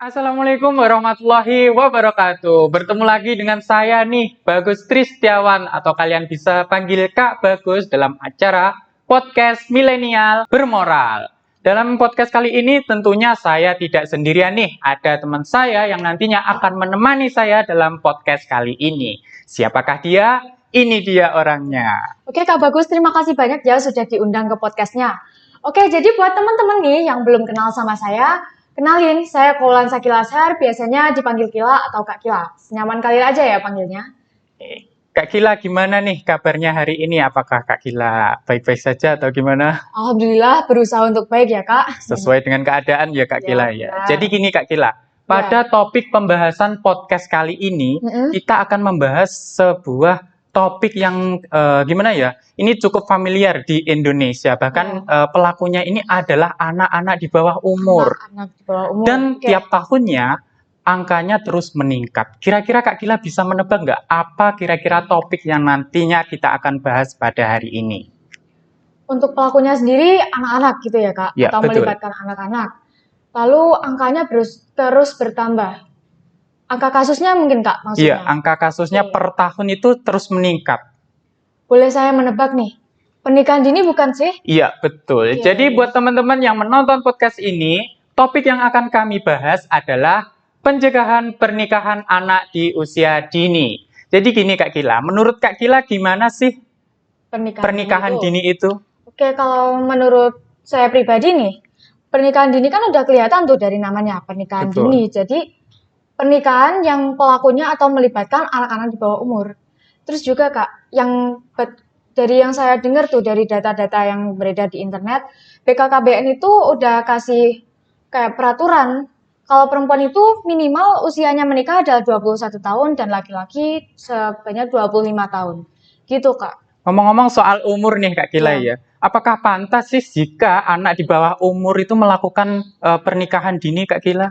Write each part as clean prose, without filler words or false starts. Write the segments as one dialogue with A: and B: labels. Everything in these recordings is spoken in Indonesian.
A: Assalamualaikum warahmatullahi wabarakatuh. Bertemu lagi dengan saya nih, Bagus Tristiawan atau kalian bisa panggil Kak Bagus dalam acara Podcast Milenial Bermoral. Dalam podcast kali ini tentunya saya tidak sendirian nih, ada teman saya yang nantinya akan menemani saya dalam podcast kali ini. Siapakah dia? Ini dia orangnya.
B: Oke Kak Bagus, terima kasih banyak ya sudah diundang ke podcastnya. Oke, jadi buat teman-teman nih yang belum kenal sama saya, kenalin, saya Kaulan Sakila Ashar, biasanya dipanggil Kila atau Kak Kila. Senyaman kalian aja ya panggilnya.
A: Kak Gila, gimana nih kabarnya hari ini? Apakah Kak Gila baik-baik saja atau gimana?
B: Alhamdulillah berusaha untuk baik ya Kak.
A: Sesuai dengan keadaan ya Kak Gila ya.
B: Benar.
A: Jadi gini Kak Gila, pada topik pembahasan podcast kali ini, kita akan membahas sebuah topik yang gimana ya? Ini cukup familiar di Indonesia. Bahkan pelakunya ini adalah anak-anak di bawah umur.
B: Anak-anak di bawah umur.
A: Dan tiap tahunnya angkanya terus meningkat. Kira-kira Kak Gila bisa menebak nggak apa kira-kira topik yang nantinya kita akan bahas pada hari ini?
B: Untuk pelakunya sendiri anak-anak gitu ya Kak?
A: Ya,
B: atau
A: betul.
B: melibatkan anak-anak. Lalu angkanya terus bertambah. Angka kasusnya mungkin Kak maksudnya?
A: Iya, angka kasusnya per tahun itu terus meningkat.
B: Boleh saya menebak nih? Pernikahan dini bukan sih?
A: Iya, betul.
B: Iya,
A: Jadi
B: iya.
A: buat teman-teman yang menonton podcast ini, topik yang akan kami bahas adalah pencegahan pernikahan anak di usia dini. Jadi gini Kak Gila, menurut Kak Gila gimana sih pernikahan dini itu?
B: Oke, kalau menurut saya pribadi nih, pernikahan dini kan udah kelihatan tuh dari namanya, pernikahan
A: Betul.
B: dini. Jadi, pernikahan yang pelakunya atau melibatkan anak-anak di bawah umur. Terus juga Kak, dari yang saya dengar tuh dari data-data yang beredar di internet, BKKBN itu udah kasih kayak peraturan kalau perempuan itu minimal usianya menikah adalah 21 tahun dan laki-laki sebanyak 25 tahun. Gitu Kak.
A: Ngomong-ngomong soal umur nih Kak Gila ya, apakah pantas sih jika anak di bawah umur itu melakukan pernikahan dini Kak Gila?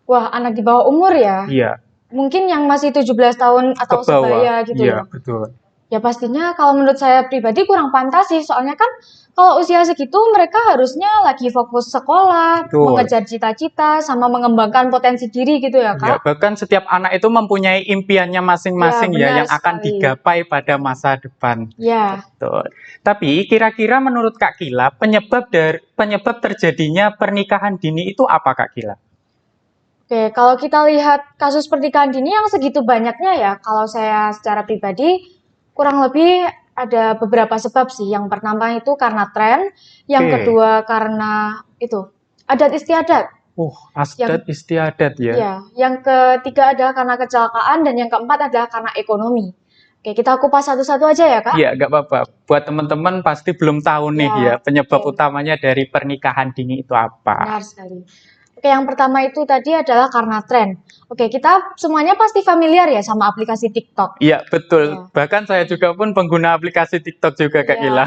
B: Wah, anak di bawah umur ya?
A: Iya,
B: Mungkin yang masih 17 tahun atau
A: ke bawah.
B: sebaya gitu
A: Iya,
B: loh.
A: betul.
B: Ya pastinya kalau menurut saya pribadi kurang pantas sih, soalnya kan kalau usia segitu mereka harusnya lagi fokus sekolah,
A: Betul.
B: mengejar cita-cita, sama mengembangkan potensi diri gitu ya
A: Ya,
B: Kak.
A: bahkan setiap anak itu mempunyai impiannya masing-masing
B: Ya, benar
A: yang akan
B: sekali.
A: digapai pada masa depan.
B: Ya,
A: Betul. Tapi kira-kira menurut Kak Gila, penyebab terjadinya pernikahan dini itu apa Kak Gila?
B: oke, kalau kita lihat kasus pernikahan dini yang segitu banyaknya ya, kalau saya secara pribadi kurang lebih ada beberapa sebab sih. Yang pertama itu karena tren, yang
A: Oke.
B: kedua karena itu adat istiadat.
A: Adat istiadat ya.
B: Ya, yang ketiga adalah karena kecelakaan dan yang keempat adalah karena ekonomi. Oke, kita kupas satu-satu aja ya, Kak.
A: Iya, nggak apa-apa. Buat teman-teman pasti belum tahu nih ya, penyebab
B: oke.
A: utamanya dari pernikahan dini itu apa.
B: Benar sekali. Oke, yang pertama itu tadi adalah karena tren. Oke, kita semuanya pasti familiar ya sama aplikasi TikTok.
A: Iya, betul.
B: Ya.
A: Bahkan saya juga pun pengguna aplikasi TikTok juga Kak
B: Ya.
A: Gila.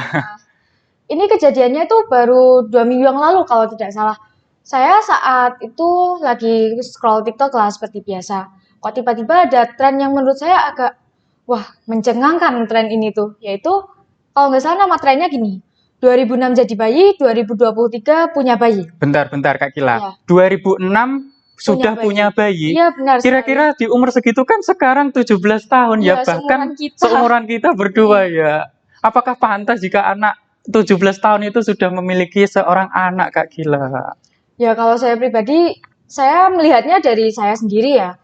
B: Ini kejadiannya itu baru 2 minggu yang lalu kalau tidak salah. Saya saat itu lagi scroll TikTok lah seperti biasa. Kok tiba-tiba ada tren yang menurut saya agak, wah, mencengangkan tren ini tuh. Yaitu, kalau nggak salah nama trennya gini, 2006 jadi bayi, 2023 punya bayi.
A: Bentar Kak Gila.
B: Ya.
A: 2006 sudah punya bayi.
B: Iya, benar sekali.
A: Kira-kira di umur segitu kan sekarang 17 tahun ya,
B: Iya,
A: bahkan
B: seumuran
A: seumuran kita berdua ya. Apakah pantas jika anak 17 tahun itu sudah memiliki seorang anak Kak Gila?
B: Ya, kalau saya pribadi, saya melihatnya dari saya sendiri ya.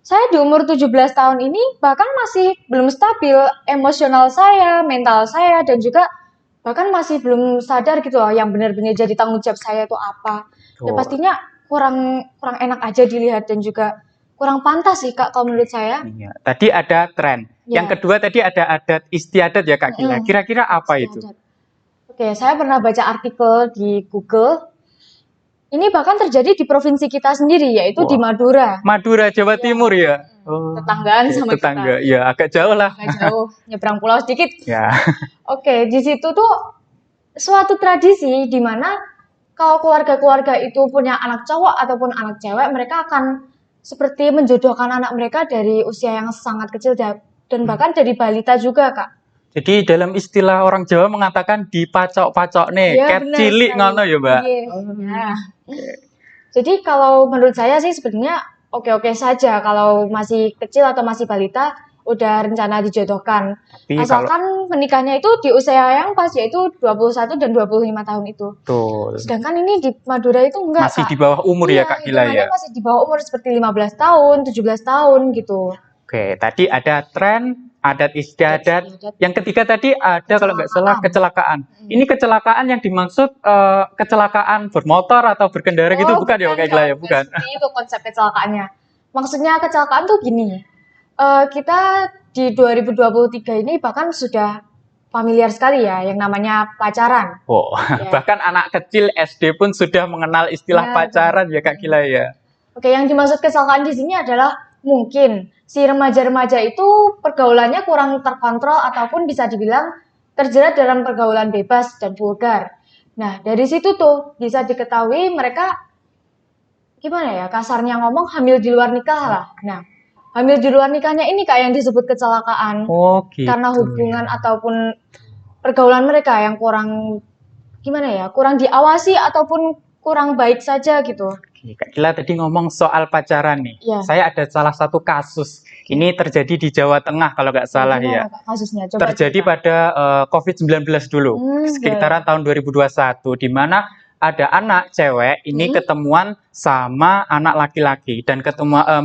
B: Saya di umur 17 tahun ini bahkan masih belum stabil emosional saya, mental saya, dan juga bahkan masih belum sadar gitu loh yang benar-benar jadi tanggung jawab saya itu apa. Ya pastinya kurang enak aja dilihat dan juga kurang pantas sih Kak kalau menurut saya.
A: Iya. Tadi ada tren.
B: Ya.
A: Yang kedua tadi ada adat istiadat ya Kak Gila. Kira-kira apa itu?
B: Oke, saya pernah baca artikel di Google. Ini bahkan terjadi di provinsi kita sendiri, yaitu di Madura.
A: Madura, Jawa Timur ya?
B: Tetanggaan sama
A: tetangga. Ya, agak jauh lah.
B: Agak jauh, nyebrang pulau sedikit.
A: Ya.
B: Oke, di situ tuh suatu tradisi di mana kalau keluarga-keluarga itu punya anak cowok ataupun anak cewek, mereka akan seperti menjodohkan anak mereka dari usia yang sangat kecil dan bahkan dari balita juga, Kak.
A: Jadi dalam istilah orang Jawa mengatakan dipacok-pacok nih,
B: Iya,
A: ket
B: benar
A: cilik
B: sekali.
A: ngono ya, Mbak.
B: Iya. Ya. Jadi kalau menurut saya sih sebenarnya oke-oke saja kalau masih kecil atau masih balita udah rencana dijodohkan.
A: Tapi kalau
B: Asalkan menikahnya itu di usia yang pas, yaitu 21 dan 25 tahun itu.
A: betul
B: Sedangkan ini di Madura itu enggak,
A: masih
B: Kak.
A: di bawah umur ya
B: Iya,
A: Kak Gila
B: hitungannya
A: ya.
B: masih di bawah umur seperti 15 tahun, 17 tahun gitu.
A: Oke, tadi ada tren adat istiadat.
B: Istiadat.
A: Yang ketiga tadi ada kalau nggak salah kecelakaan. Ini kecelakaan yang dimaksud kecelakaan bermotor atau berkendara gitu bukan ya Kak Gila ya? Bukan.
B: Seperti itu konsep kecelakaannya. Maksudnya kecelakaan tuh gini, kita di 2023 ini bahkan sudah familiar sekali ya yang namanya pacaran.
A: Oh,
B: Ya.
A: bahkan anak kecil SD pun sudah mengenal istilah
B: Benar,
A: pacaran ya Kak Gila ya.
B: Oke, yang dimaksud kecelakaan di sini adalah mungkin si remaja-remaja itu pergaulannya kurang terkontrol ataupun bisa dibilang terjerat dalam pergaulan bebas dan vulgar. Nah, dari situ tuh bisa diketahui mereka gimana ya, kasarnya ngomong hamil di luar nikah lah. Nah, hamil di luar nikahnya ini Kak yang disebut kecelakaan.
A: Oh gitu.
B: Karena hubungan ataupun pergaulan mereka yang kurang gimana ya, kurang diawasi ataupun kurang baik saja gitu.
A: Oke, Kak Gila tadi ngomong soal pacaran nih.
B: Iya.
A: Saya ada salah satu kasus. Ini terjadi di Jawa Tengah kalau nggak salah ya.
B: Gimana, Kak, kasusnya? Coba
A: Terjadi
B: cerita.
A: pada COVID-19 dulu,
B: iya.
A: sekitaran tahun 2021, di mana ada anak cewek ini ketemuan sama anak laki-laki dan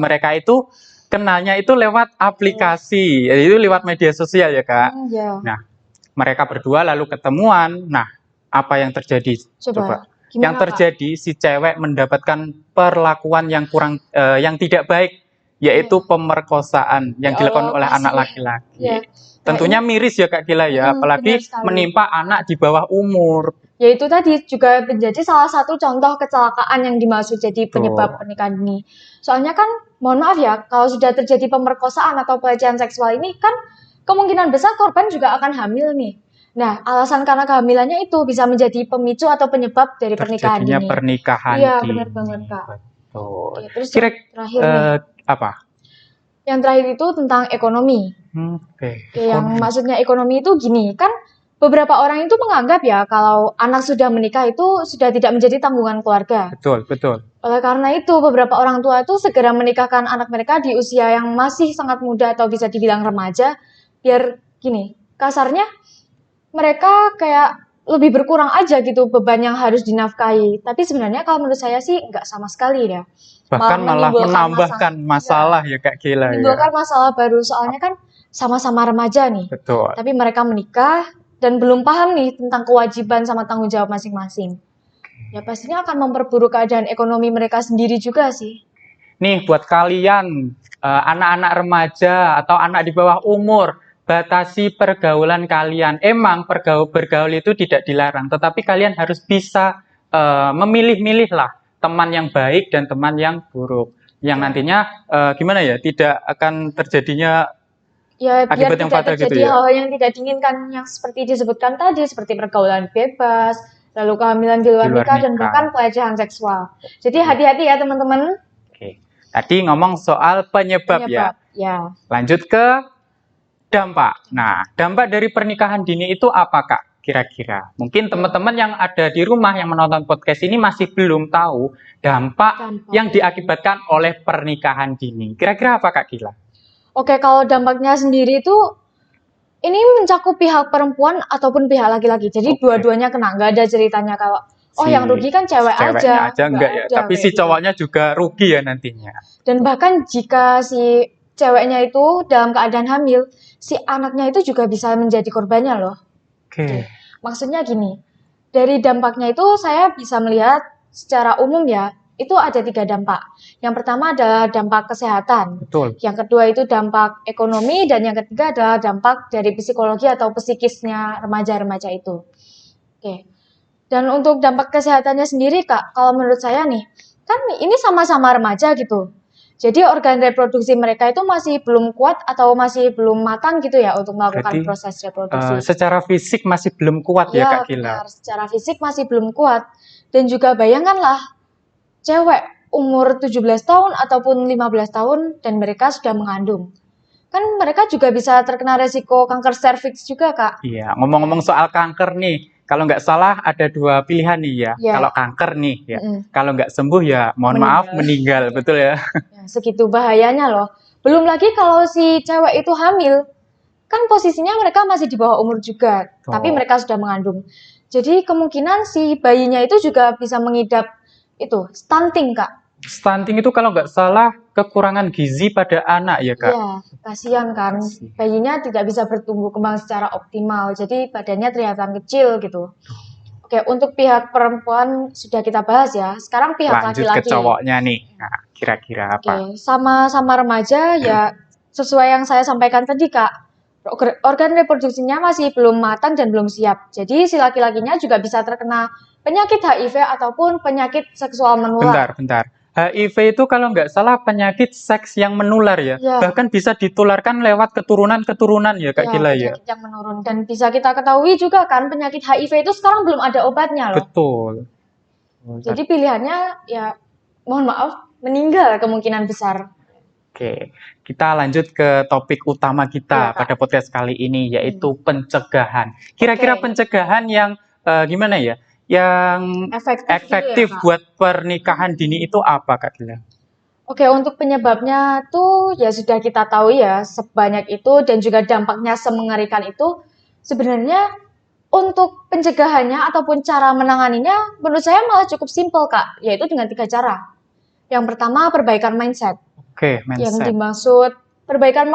A: mereka itu kenalnya itu lewat aplikasi, itu lewat media sosial ya Kak.
B: Iya.
A: Nah, mereka berdua lalu ketemuan. Nah, apa yang terjadi?
B: Coba.
A: Yang
B: Gimana, Kak?
A: terjadi si cewek mendapatkan perlakuan yang yang tidak baik, yaitu pemerkosaan yang
B: Ya
A: dilakukan
B: Allah,
A: oleh anak
B: kasihan.
A: laki-laki.
B: Ya.
A: Tentunya miris ya Kak Gila ya, apalagi
B: benar sekali.
A: menimpa anak di bawah umur.
B: Ya itu tadi juga menjadi salah satu contoh kecelakaan yang dimaksud jadi penyebab pernikahan dini. Soalnya kan, mohon maaf ya, kalau sudah terjadi pemerkosaan atau pelecehan seksual ini kan kemungkinan besar korban juga akan hamil nih. Nah, alasan karena kehamilannya itu bisa menjadi pemicu atau penyebab dari pernikahan
A: Terjadinya
B: dini.
A: pernikahan
B: Iya,
A: dini.
B: benar banget, Kak.
A: Betul.
B: Oke, terus
A: Kira
B: yang terakhir nih.
A: apa?
B: Yang terakhir itu tentang ekonomi.
A: Oke.
B: Yang maksudnya ekonomi itu gini, kan beberapa orang itu menganggap ya kalau anak sudah menikah itu sudah tidak menjadi tanggungan keluarga.
A: Betul, betul.
B: Oleh karena itu, beberapa orang tua itu segera menikahkan anak mereka di usia yang masih sangat muda atau bisa dibilang remaja, biar gini, kasarnya mereka kayak lebih berkurang aja gitu beban yang harus dinafkahi. Tapi sebenarnya kalau menurut saya sih nggak sama sekali ya.
A: Bahkan malah
B: menimbulkan
A: menambahkan masalah ya Kak Gila ya.
B: Menimbulkan masalah baru, soalnya kan sama-sama remaja nih.
A: Betul.
B: Tapi mereka menikah dan belum paham nih tentang kewajiban sama tanggung jawab masing-masing. Ya pastinya akan memperburuk keadaan ekonomi mereka sendiri juga sih.
A: Nih buat kalian anak-anak remaja atau anak di bawah umur, batasi pergaulan kalian. Emang bergaul itu tidak dilarang, tetapi kalian harus bisa memilih-milih lah teman yang baik dan teman yang buruk. Yang nantinya gimana ya, tidak akan terjadinya
B: Ya biar
A: akibat yang
B: tidak
A: fatal gitu
B: terjadi
A: ya.
B: hal yang tidak diinginkan yang seperti disebutkan tadi, seperti pergaulan bebas, lalu kehamilan di luar nikah, dan bahkan pelecehan seksual. Jadi hati-hati ya teman-teman.
A: Oke. Tadi ngomong soal penyebab ya.
B: Ya.
A: Lanjut ke dampak. Nah, dampak dari pernikahan dini itu apa Kak? Kira-kira. Mungkin teman-teman yang ada di rumah yang menonton podcast ini masih belum tahu dampak yang diakibatkan oleh pernikahan dini. Kira-kira apa Kak Gila?
B: Oke, kalau dampaknya sendiri itu ini mencakup pihak perempuan ataupun pihak laki-laki. Jadi dua-duanya kena, nggak ada ceritanya kalau yang rugi kan
A: ceweknya
B: aja
A: enggak ya. Tapi si cowoknya juga rugi ya nantinya.
B: Dan bahkan jika si ceweknya itu dalam keadaan hamil, si anaknya itu juga bisa menjadi korbannya loh.
A: Oke.
B: Maksudnya gini, dari dampaknya itu saya bisa melihat secara umum ya, itu ada 3 dampak. Yang pertama adalah dampak kesehatan.
A: Betul.
B: Yang kedua itu dampak ekonomi, dan yang ketiga adalah dampak dari psikologi atau psikisnya remaja-remaja itu. Oke. Dan untuk dampak kesehatannya sendiri Kak, kalau menurut saya nih, kan ini sama-sama remaja gitu. Jadi organ reproduksi mereka itu masih belum kuat atau masih belum matang gitu ya untuk melakukan proses reproduksi.
A: Secara fisik masih belum kuat ya Kak Gila?
B: Benar, secara fisik masih belum kuat. Dan juga bayangkanlah, cewek umur 17 tahun ataupun 15 tahun dan mereka sudah mengandung. Kan mereka juga bisa terkena resiko kanker serviks juga Kak.
A: Iya, ngomong-ngomong soal kanker nih, kalau nggak salah ada dua pilihan nih ya.
B: Ya.
A: Kalau kanker nih ya.
B: Mm-mm.
A: Kalau nggak sembuh ya mohon maaf meninggal, betul ya.
B: Ya, segitu bahayanya loh. Belum lagi kalau si cewek itu hamil, kan posisinya mereka masih di bawah umur juga, tapi mereka sudah mengandung. Jadi kemungkinan si bayinya itu juga bisa mengidap itu stunting, Kak.
A: Stunting itu kalau nggak salah kekurangan gizi pada anak ya, Kak?
B: Iya, kasihan kan. Bayinya tidak bisa bertumbuh kembang secara optimal, jadi badannya terlihat kecil gitu. Oke, untuk pihak perempuan sudah kita bahas ya. Sekarang pihak
A: Lanjut
B: laki-laki.
A: ke cowoknya nih. Nah, kira-kira apa?
B: Oke, sama remaja ya sesuai yang saya sampaikan tadi, Kak. Organ reproduksinya masih belum matang dan belum siap. Jadi si laki-lakinya juga bisa terkena penyakit HIV ataupun penyakit seksual menular.
A: Bentar. HIV itu kalau nggak salah penyakit seks yang menular ya.
B: Ya.
A: Bahkan bisa ditularkan lewat keturunan-keturunan ya, Kak Gila ya.
B: Penyakit yang menurun. Dan bisa kita ketahui juga kan penyakit HIV itu sekarang belum ada obatnya loh.
A: Betul.
B: Jadi pilihannya ya mohon maaf meninggal kemungkinan besar.
A: Oke, kita lanjut ke topik utama kita
B: Ya,
A: pada podcast kali ini, yaitu pencegahan. Kira-kira pencegahan yang gimana ya? Yang efektif
B: gitu ya,
A: buat pernikahan dini itu apa, Kak Gila?
B: Oke, untuk penyebabnya tuh ya sudah kita tahu ya sebanyak itu dan juga dampaknya semengerikan itu. Sebenarnya untuk pencegahannya ataupun cara menanganinya menurut saya malah cukup simpel, Kak, yaitu dengan 3 cara. Yang pertama, perbaikan mindset.
A: Oke, mindset.
B: Yang dimaksud perbaikan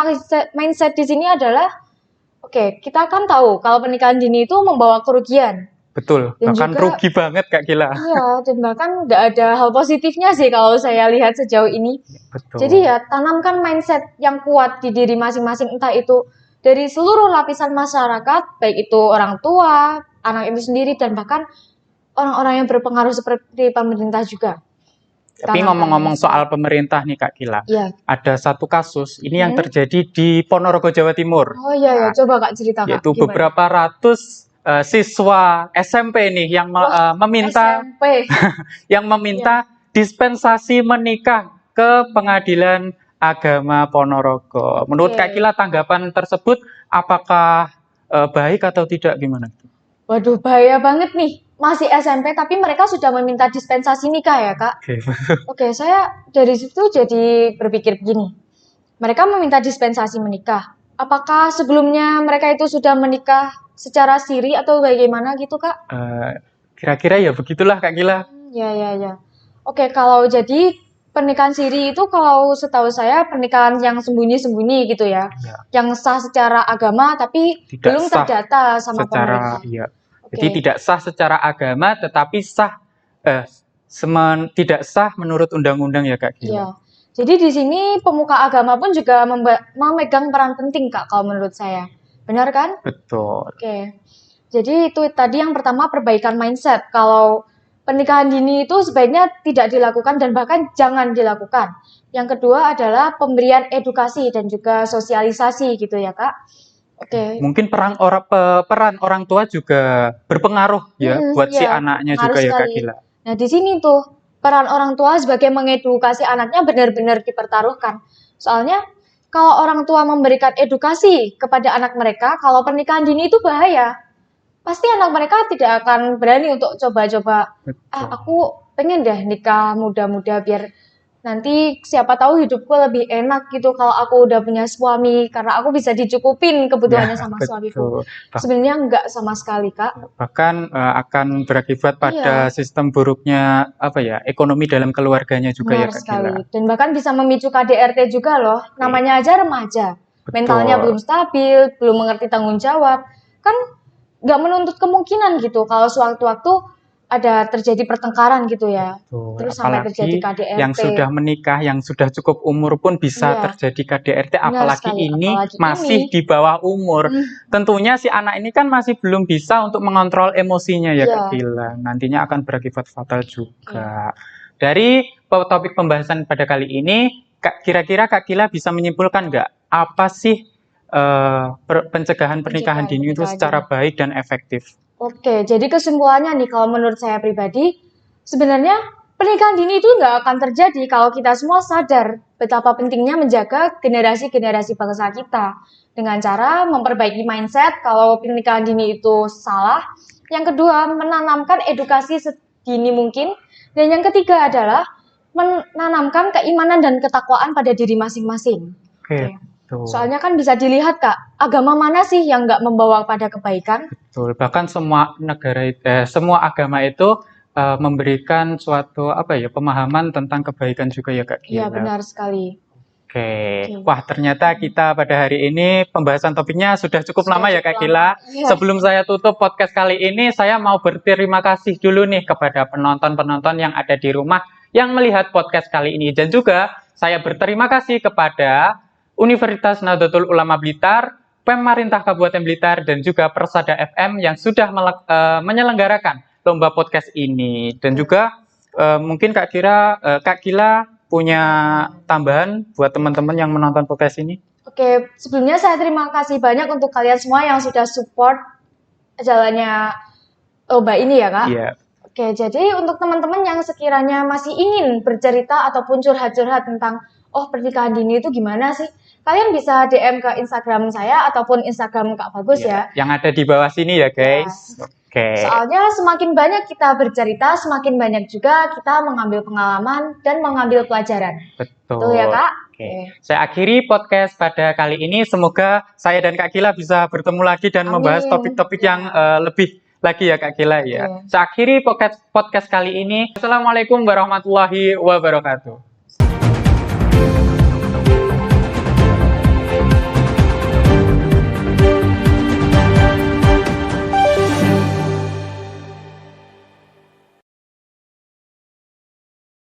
B: mindset di sini adalah kita kan tahu kalau pernikahan dini itu membawa kerugian.
A: Betul,
B: Dan
A: bahkan
B: juga,
A: rugi banget Kak Gila.
B: Iya, dan bahkan nggak ada hal positifnya sih kalau saya lihat sejauh ini.
A: Betul.
B: Jadi ya tanamkan mindset yang kuat di diri masing-masing, entah itu dari seluruh lapisan masyarakat, baik itu orang tua, anak itu sendiri, dan bahkan orang-orang yang berpengaruh seperti pemerintah juga.
A: Tapi ngomong-ngomong soal pemerintah nih Kak Gila, ada satu kasus ini yang terjadi di Ponorogo, Jawa Timur.
B: Oh iya, coba Kak cerita Kak.
A: Yaitu beberapa ratus siswa SMP nih yang meminta yang meminta dispensasi menikah ke Pengadilan Agama Ponorogo. Menurut Kak Gila tanggapan tersebut apakah baik atau tidak, gimana?
B: Waduh, bahaya banget nih. Masih SMP tapi mereka sudah meminta dispensasi nikah ya, Kak. Oke, saya dari situ jadi berpikir begini. Mereka meminta dispensasi menikah. Apakah sebelumnya mereka itu sudah menikah secara siri atau bagaimana gitu, Kak?
A: Kira-kira ya begitulah Kak Gila.
B: Ya. Oke, kalau jadi pernikahan siri itu kalau setahu saya pernikahan yang sembunyi-sembunyi gitu ya. Yang sah secara agama tapi belum terdata sama pemerintah.
A: Iya. Jadi tidak sah secara agama tetapi sah tidak sah menurut undang-undang ya Kak Gila.
B: Iya. Jadi di sini pemuka agama pun juga memegang peran penting Kak kalau menurut saya. Benar kan?
A: Betul.
B: Oke. Jadi itu tadi yang pertama perbaikan mindset. Kalau pernikahan dini itu sebaiknya tidak dilakukan dan bahkan jangan dilakukan. Yang kedua adalah pemberian edukasi dan juga sosialisasi gitu ya Kak. Oke.
A: Mungkin peran orang tua juga berpengaruh ya buat si anaknya juga ya Kak Gila.
B: Nah di sini tuh peran orang tua sebagai mengedukasi anaknya benar-benar dipertaruhkan. Soalnya kalau orang tua memberikan edukasi kepada anak mereka, kalau pernikahan dini itu bahaya, pasti anak mereka tidak akan berani untuk coba-coba. Aku pengen deh nikah muda-muda biar nanti siapa tahu hidupku lebih enak gitu kalau aku udah punya suami karena aku bisa dicukupin kebutuhannya sama suamiku. Sebenarnya enggak sama sekali Kak.
A: Bahkan akan berakibat pada sistem buruknya ekonomi dalam keluarganya juga. Benar ya Kak
B: sekali.
A: Gila.
B: Dan bahkan bisa memicu KDRT juga loh. Namanya aja remaja. Mentalnya belum stabil, belum mengerti tanggung jawab. Kan nggak menuntut kemungkinan gitu kalau sewaktu-waktu ada terjadi pertengkaran gitu ya. Terus sampai terjadi KDRT.
A: Yang sudah menikah, yang sudah cukup umur pun bisa terjadi KDRT, apalagi ini masih di bawah umur. Tentunya si anak ini kan masih belum bisa untuk mengontrol emosinya ya Kak Gila. Nantinya akan berakibat fatal juga. Dari topik pembahasan pada kali ini, kira-kira Kak Gila bisa menyimpulkan nggak apa sih pencegahan pernikahan dini itu secara baik dan efektif?
B: Oke, jadi kesimpulannya nih kalau menurut saya pribadi, sebenarnya pernikahan dini itu nggak akan terjadi kalau kita semua sadar betapa pentingnya menjaga generasi-generasi bangsa kita dengan cara memperbaiki mindset kalau pernikahan dini itu salah. Yang kedua, menanamkan edukasi sedini mungkin. Dan yang ketiga adalah menanamkan keimanan dan ketakwaan pada diri masing-masing.
A: Oke. Betul.
B: Soalnya kan bisa dilihat Kak, agama mana sih yang nggak membawa pada kebaikan?
A: Betul. Bahkan semua semua agama itu memberikan suatu pemahaman tentang kebaikan juga ya Kak Gila.
B: Iya benar sekali.
A: Oke. Wah, ternyata kita pada hari ini pembahasan topiknya sudah cukup lama ya Kak Gila.
B: Iya.
A: Sebelum saya tutup podcast kali ini, saya mau berterima kasih dulu nih kepada penonton-penonton yang ada di rumah yang melihat podcast kali ini. Dan juga saya berterima kasih kepada Universitas Nahdlatul Ulama Blitar, Pemerintah Kabupaten Blitar, dan juga Persada FM yang sudah menyelenggarakan lomba podcast ini. Dan juga mungkin Kak Gila punya tambahan buat teman-teman yang menonton podcast ini?
B: Oke, sebelumnya saya terima kasih banyak untuk kalian semua yang sudah support jalannya lomba ini ya Kak.
A: Iya.
B: Oke, jadi untuk teman-teman yang sekiranya masih ingin bercerita ataupun curhat-curhat tentang pernikahan dini itu gimana sih? Kalian bisa DM ke Instagram saya ataupun Instagram Kak Bagus ya.
A: Yang ada di bawah sini ya guys.
B: Ya.
A: Oke.
B: Soalnya semakin banyak kita bercerita, semakin banyak juga kita mengambil pengalaman dan mengambil pelajaran.
A: Betul.
B: Betul ya Kak?
A: Oke. Saya akhiri podcast pada kali ini. Semoga saya dan Kak Gila bisa bertemu lagi dan membahas topik-topik yang lebih lagi ya Kak Gila ya. Saya akhiri podcast kali ini. Assalamualaikum warahmatullahi wabarakatuh.